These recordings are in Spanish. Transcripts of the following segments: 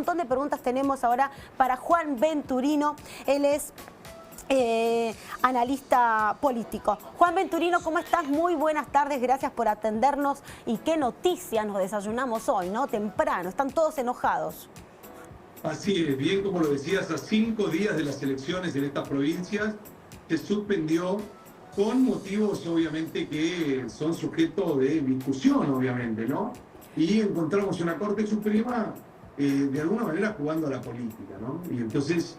montón de preguntas tenemos ahora para Juan Venturino. Él es analista político. Juan Venturino, ¿cómo estás? Muy buenas tardes, gracias por atendernos. ¿Y qué noticias nos desayunamos hoy, no? Temprano, están todos enojados. Así es, bien como lo decías, a 5 días de las elecciones en estas provincias se suspendió con motivos obviamente que son sujeto de discusión, obviamente, ¿no? Y encontramos una Corte Suprema de alguna manera jugando a la política, ¿no? Y entonces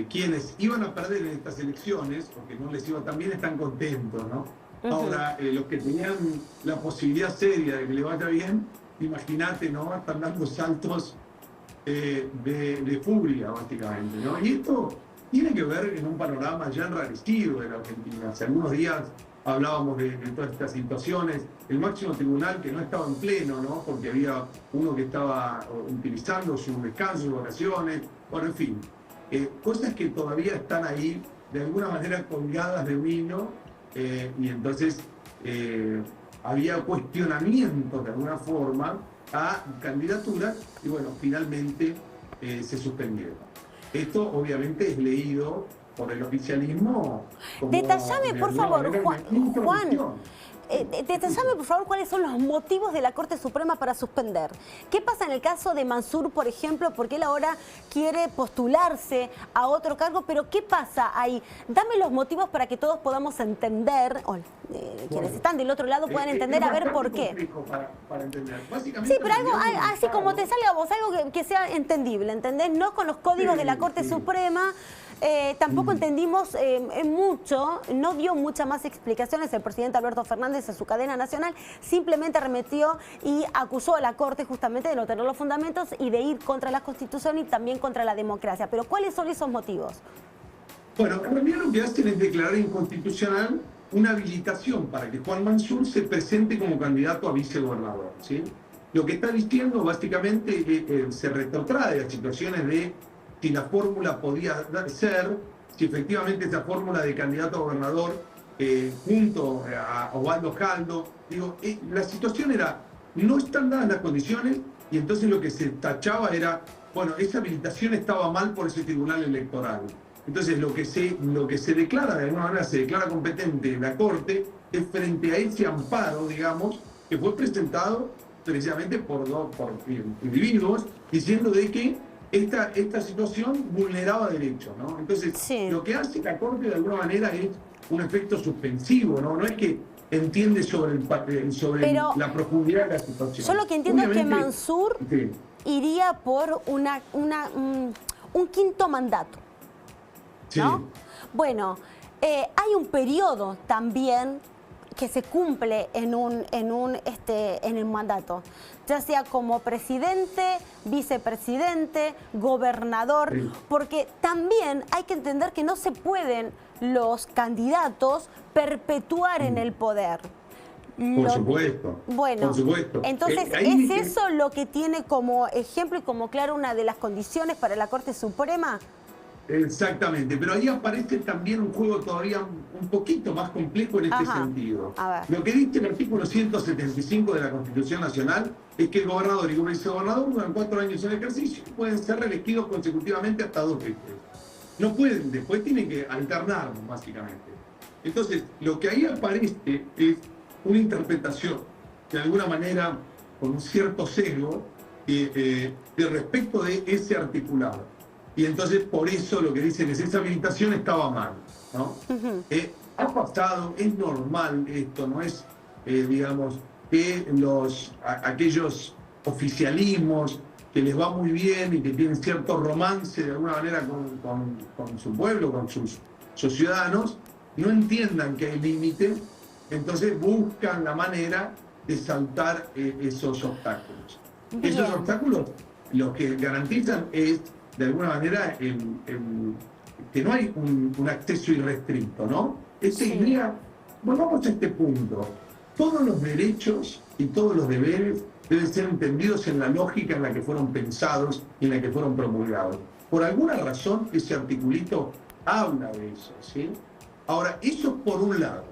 quienes iban a perder en estas elecciones, porque no les iba tan bien, están contentos, ¿no? Ahora, los que tenían la posibilidad seria de que le vaya bien, imagínate, ¿no? Están dando saltos de furia, básicamente, ¿no? Y esto tiene que ver en un panorama ya enrarecido de la Argentina. Hace algunos días hablábamos de todas estas situaciones. El máximo tribunal que no estaba en pleno, ¿no? Porque había uno que estaba utilizando su descanso, sus vacaciones, bueno, en fin. Cosas que todavía están ahí, de alguna manera colgadas de un hilo, y entonces había cuestionamientos de alguna forma a candidaturas y bueno, finalmente se suspendieron. Esto obviamente es leído por el oficialismo como, detallame, por favor, Juan, detallame, por favor, cuáles son los motivos de la Corte Suprema para suspender. ¿Qué pasa en el caso de Mansur, por ejemplo? Porque él ahora quiere postularse a otro cargo, pero ¿qué pasa ahí? Dame los motivos para que todos podamos entender, quienes están del otro lado puedan entender, a ver por qué. Para entender. Básicamente, sí, pero algo así como te salga a vos, algo que sea entendible, ¿entendés? No con los códigos de la Corte Suprema. Tampoco entendimos mucho, no dio muchas más explicaciones el presidente Alberto Fernández en su cadena nacional, simplemente arremetió y acusó a la Corte justamente de no tener los fundamentos y de ir contra la Constitución y también contra la democracia. Pero ¿cuáles son esos motivos? Bueno, en realidad lo que hacen es declarar inconstitucional una habilitación para que Juan Mansur se presente como candidato a vicegobernador, ¿sí? Lo que está diciendo básicamente se retrotrae a situaciones de si la fórmula podía ser, si efectivamente esa fórmula de candidato a gobernador junto a Osvaldo Jaldo, digo, la situación era, no están dadas las condiciones y entonces lo que se tachaba era, bueno, esa habilitación estaba mal por ese tribunal electoral. Entonces lo que se declara, de alguna manera se declara competente la Corte, es frente a ese amparo, digamos, que fue presentado precisamente por individuos, diciendo de que esta situación vulneraba derechos, ¿no? Entonces, lo que hace la Corte de alguna manera es un efecto suspensivo, ¿no? No es que entiende sobre la profundidad de la situación. Yo lo que entiendo es que Mansur iría por un quinto mandato, ¿no? Sí. Bueno, hay un periodo también que se cumple en el mandato, ya sea como presidente, vicepresidente, gobernador, porque también hay que entender que no se pueden los candidatos perpetuar en el poder. Por supuesto. Bueno, por supuesto. Entonces ¿es eso lo que tiene como ejemplo y como claro una de las condiciones para la Corte Suprema? Exactamente, pero ahí aparece también un juego todavía un poquito más complejo en este sentido. Lo que dice el artículo 175 de la Constitución Nacional es que el gobernador y el vicegobernador duran 4 años en ejercicio y pueden ser reelegidos consecutivamente hasta 2 veces. No pueden, después tienen que alternar, básicamente. Entonces, lo que ahí aparece es una interpretación, de alguna manera, con un cierto sesgo, de respecto de ese articulado. Y entonces por eso lo que dicen es esa habilitación estaba mal, ¿no? Ha pasado, es normal esto, no es, digamos, que aquellos oficialismos que les va muy bien y que tienen cierto romance de alguna manera con su pueblo, con sus ciudadanos, no entiendan que hay límites, entonces buscan la manera de saltar esos obstáculos. Esos obstáculos lo que garantizan es de alguna manera que no hay un acceso irrestricto, ¿no? Idea, volvamos a este punto. Todos los derechos y todos los deberes deben ser entendidos en la lógica en la que fueron pensados y en la que fueron promulgados. Por alguna razón, ese articulito habla de eso, ¿sí? Ahora, eso por un lado.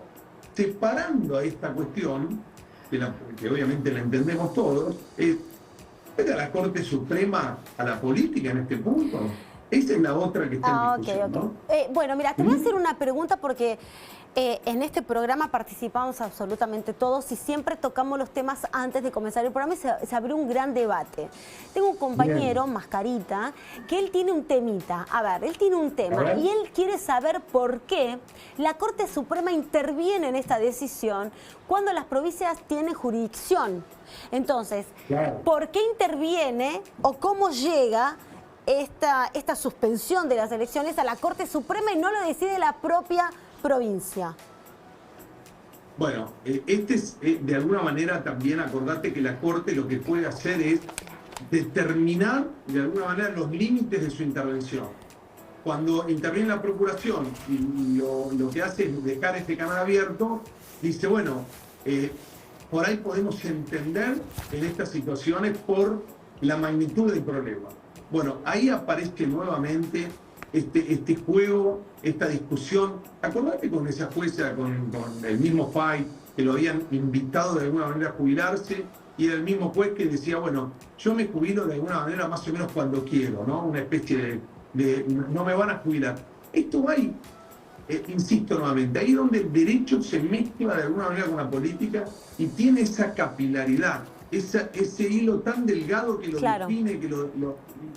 Separando a esta cuestión, que obviamente la entendemos todos, es ¿Juega la Corte Suprema a la política en este punto? Esa es la otra que está en discusión, ¿no? Bueno, mira, te voy a hacer una pregunta porque en este programa participamos absolutamente todos y siempre tocamos los temas antes de comenzar el programa y se abrió un gran debate. Tengo un compañero, Mascarita, que él tiene un temita. A ver, él tiene un tema y él quiere saber por qué la Corte Suprema interviene en esta decisión cuando las provincias tienen jurisdicción. Entonces, ¿por qué interviene o cómo llega esta suspensión de las elecciones a la Corte Suprema y no lo decide la propia provincia? Bueno, de alguna manera también acordate que la Corte lo que puede hacer es determinar de alguna manera los límites de su intervención. Cuando interviene la Procuración y lo que hace es dejar este canal abierto, dice, bueno, por ahí podemos entender en estas situaciones por la magnitud del problema. Bueno, ahí aparece nuevamente este juego, esta discusión. Acordate con esa jueza, con el mismo FAI, que lo habían invitado de alguna manera a jubilarse, y era el mismo juez que decía, bueno, yo me jubilo de alguna manera más o menos cuando quiero, ¿no? Una especie de no me van a jubilar. Esto hay, insisto nuevamente, ahí donde el derecho se mezcla de alguna manera con la política y tiene esa capilaridad. Ese hilo tan delgado que lo define,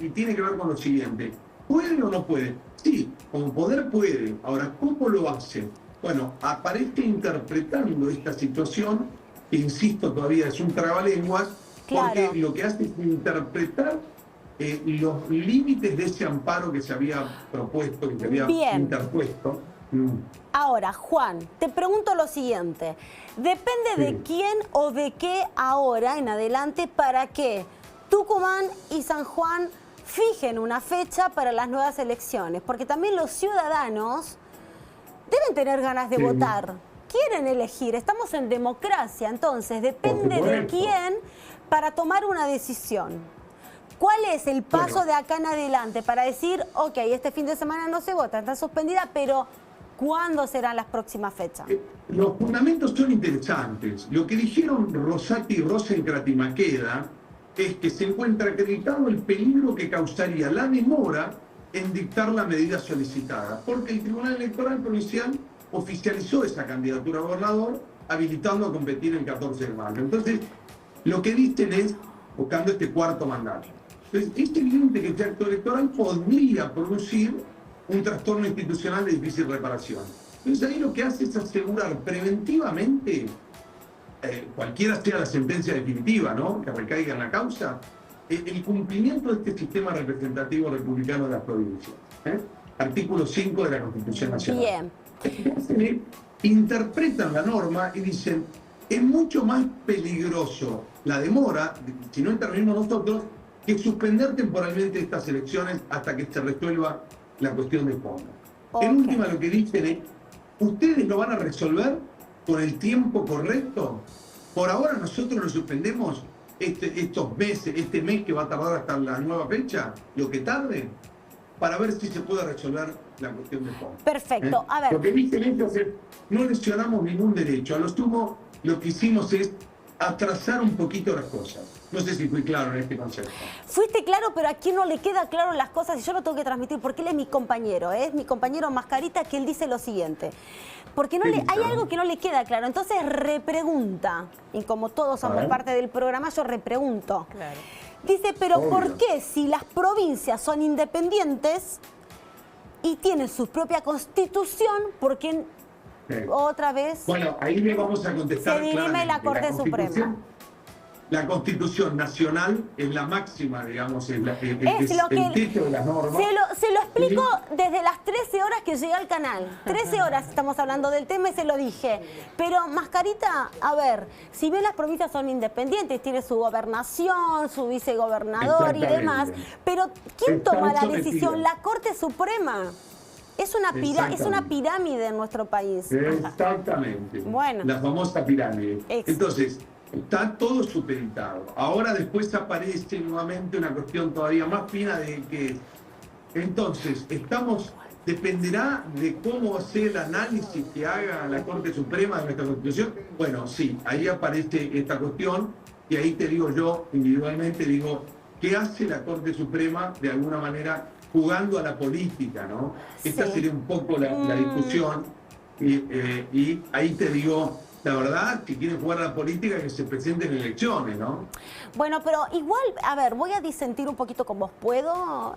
y tiene que ver con lo siguiente. ¿Puede o no puede? Sí, como poder puede. Ahora, ¿cómo lo hace? Bueno, aparece interpretando esta situación, que insisto todavía es un trabalenguas, porque lo que hace es interpretar los límites de ese amparo que se había propuesto, que se había interpuesto. Ahora, Juan, te pregunto lo siguiente. Depende de quién o de qué ahora en adelante para que Tucumán y San Juan fijen una fecha para las nuevas elecciones. Porque también los ciudadanos deben tener ganas de votar. Quieren elegir. Estamos en democracia. Entonces, depende de quién para tomar una decisión. ¿Cuál es el paso de acá en adelante para decir, ok, este fin de semana no se vota, está suspendida, pero ¿cuándo serán las próximas fechas? Los fundamentos son interesantes. Lo que dijeron Rosati y Rosencrantz y Maqueda es que se encuentra acreditado el peligro que causaría la demora en dictar la medida solicitada, porque el Tribunal Electoral Provincial oficializó esa candidatura a gobernador, habilitando a competir el 14 de mayo. Entonces, lo que dicen es buscando este cuarto mandato. Entonces, es evidente que este acto electoral podría producir un trastorno institucional de difícil reparación. Entonces, ahí lo que hace es asegurar preventivamente, cualquiera sea la sentencia definitiva, ¿no?, que recaiga en la causa, el cumplimiento de este sistema representativo republicano de las provincias. Artículo 5 de la Constitución Nacional. Bien. Interpretan la norma y dicen, es mucho más peligroso la demora, si no intervenimos nosotros, que suspender temporalmente estas elecciones hasta que se resuelva la cuestión de fondo. En última, lo que dicen es, ¿ustedes lo van a resolver con el tiempo correcto? Por ahora nosotros lo suspendemos estos meses, este mes que va a tardar hasta la nueva fecha, lo que tarde, para ver si se puede resolver la cuestión de fondo. Perfecto, a ver. Lo que dicen ellos es, no lesionamos ningún derecho, a lo sumo lo que hicimos es atrasar un poquito las cosas. No sé si fui claro en este concepto. Fuiste claro, pero a quien no le queda claro las cosas, y yo lo tengo que transmitir porque él es mi compañero, es mi compañero Mascarita, que él dice lo siguiente. Porque no hay algo que no le queda claro, entonces repregunta. Y como todos somos parte del programa, yo repregunto. Claro. Dice, pero ¿por qué si las provincias son independientes y tienen su propia constitución, por qué otra vez bueno, ahí le vamos a contestar se dirime la Corte Suprema? La Constitución Nacional es la máxima, digamos, es el techo de las normas. Se lo explico desde las 13 horas que llegué al canal. 13 horas estamos hablando del tema y se lo dije. Pero, Mascarita, a ver, si bien las provincias son independientes, tiene su gobernación, su vicegobernador y demás, pero ¿quién toma la decisión? La Corte Suprema. Es una pirámide en nuestro país. Exactamente. Bueno. La famosa pirámide. Entonces, está todo supeditado. Ahora después aparece nuevamente una cuestión todavía más fina de que, entonces, dependerá de cómo sea el análisis que haga la Corte Suprema de nuestra Constitución. Bueno, sí, ahí aparece esta cuestión y ahí te digo yo, individualmente, digo, ¿qué hace la Corte Suprema de alguna manera jugando a la política, ¿no? Sí. Esta sería un poco la discusión, y ahí te digo, la verdad, si quieren jugar a la política, que se presenten elecciones, ¿no? Bueno, pero igual, a ver, voy a disentir un poquito con vos. ¿Puedo,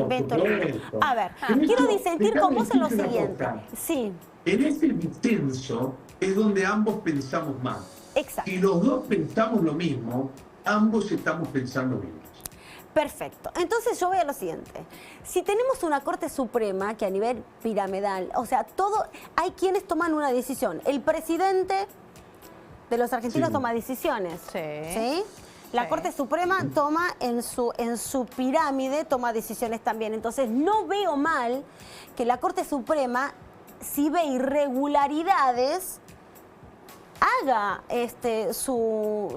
Venturino? A ver, quiero disentir con vos en lo siguiente. Sí. En ese disenso es donde ambos pensamos más. Exacto. Si los dos pensamos lo mismo, ambos estamos pensando lo mismo. Perfecto. Entonces yo voy a lo siguiente. Si tenemos una Corte Suprema que a nivel piramidal, o sea, hay quienes toman una decisión. El presidente de los argentinos toma decisiones. Sí. La Corte Suprema toma en su pirámide, toma decisiones también. Entonces no veo mal que la Corte Suprema, si ve irregularidades, haga su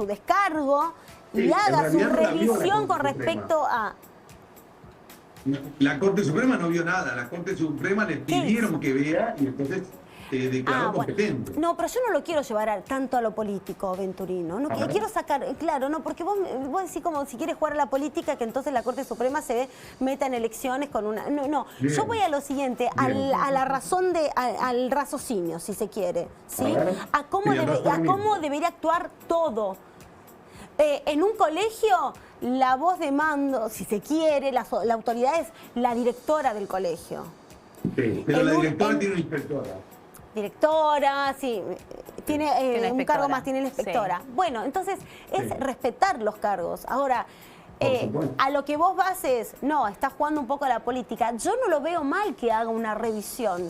descargo y haga su revisión con respecto a... La Corte Suprema no vio nada. La Corte Suprema le pidieron que vea y entonces declaró competente. Bueno. No, pero yo no lo quiero llevar tanto a lo político, Venturino. No, quiero sacar, claro, no, porque vos decís como si quieres jugar a la política, que entonces la Corte Suprema se meta en elecciones con una... No. Bien. Yo voy a lo siguiente, a la razón al raciocinio, si se quiere, ¿sí? A cómo debería actuar todo. En un colegio, la voz de mando, si se quiere, la autoridad es la directora del colegio. Sí, pero la directora tiene una inspectora. Directora, sí, tiene un cargo más, tiene la inspectora. Sí. Bueno, entonces es respetar los cargos. Ahora, a lo que vos vas es, no, estás jugando un poco a la política. Yo no lo veo mal que haga una revisión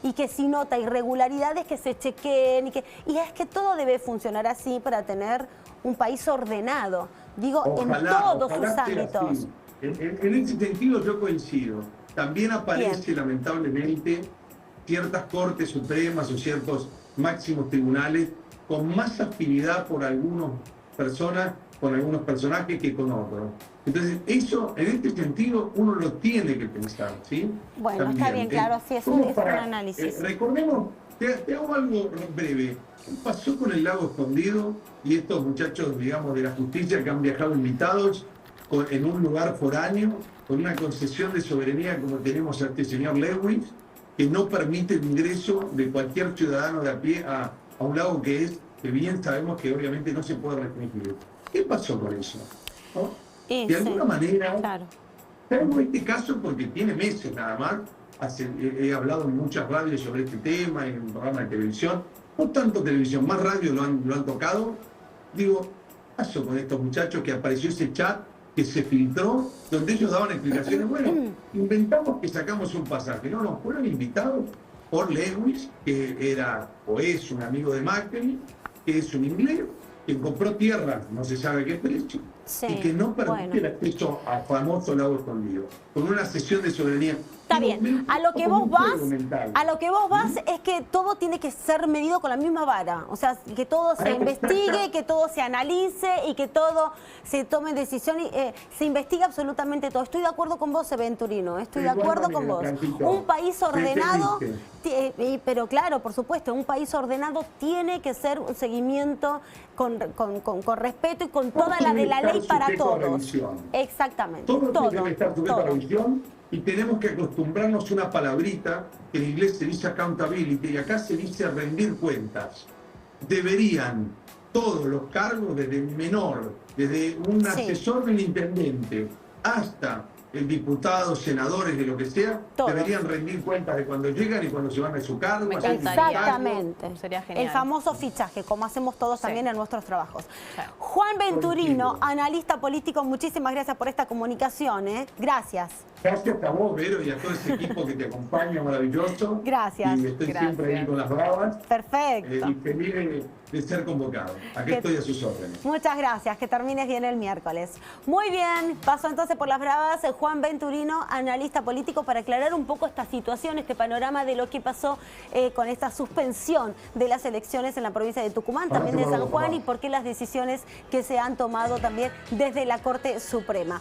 y que si nota irregularidades que se chequeen y es que todo debe funcionar así para tener un país ordenado, digo, ojalá, en todos sus ámbitos. En ese sentido yo coincido. También aparece lamentablemente ciertas cortes supremas o ciertos máximos tribunales con más afinidad por algunas personas, con algunos personajes que con otros. Entonces, eso, en este sentido, uno lo tiene que pensar, ¿sí? Bueno, también, está bien, claro, así es un análisis. Recordemos, te hago algo breve. ¿Qué pasó con el Lago Escondido y estos muchachos, digamos, de la justicia que han viajado invitados en un lugar foráneo, con una concesión de soberanía como tenemos a este señor Lewis, que no permite el ingreso de cualquier ciudadano de a pie a un lago que bien sabemos que obviamente no se puede restringir? ¿Qué pasó con eso? ¿No? De alguna manera, tengo este caso porque tiene meses nada más, he hablado en muchas radios sobre este tema, en un programa de televisión, no tanto televisión, más radio lo han tocado. Digo, ¿qué pasó con estos muchachos que apareció ese chat que se filtró, donde ellos daban explicaciones? Bueno, inventamos que sacamos un pasaje. No, fueron invitados por Lewis, que era o es un amigo de Macri, que es un inglés, que compró tierra, no se sabe qué precio, y que no permite el acceso al famoso Lago Escondido, con una cesión de soberanía. Está bien, a lo que vos vas es que todo tiene que ser medido con la misma vara, o sea, que todo se investigue, que todo se analice y que todo se tome decisión y se investiga absolutamente todo. Estoy de acuerdo con vos, Venturino, estoy de acuerdo con vos. Un país ordenado, pero claro, por supuesto, un país ordenado tiene que ser un seguimiento con respeto y con toda la de la ley para todos. Exactamente. Todo debe estar sujeto a revisión. Y tenemos que acostumbrarnos a una palabrita que en inglés se dice accountability y acá se dice rendir cuentas. Deberían todos los cargos, desde el menor, desde un asesor del intendente hasta el diputado, senadores, de lo que sea, todos deberían rendir cuentas de cuando llegan y cuando se van de su cargo. Exactamente. Sería genial. El famoso fichaje, como hacemos todos también en nuestros trabajos. Juan Venturino, analista político, muchísimas gracias por esta comunicación. Gracias. Gracias a vos, Vero, y a todo ese equipo que te acompaña, maravilloso. Gracias. Y estoy siempre ahí con las bravas. Perfecto. Y feliz de ser convocado. Aquí estoy a sus órdenes. Muchas gracias. Que termines bien el miércoles. Muy bien. Paso entonces por las bravas Juan Venturino, analista político, para aclarar un poco estas situaciones, este panorama de lo que pasó con esta suspensión de las elecciones en la provincia de Tucumán, también de San Juan, y por qué las decisiones que se han tomado también desde la Corte Suprema.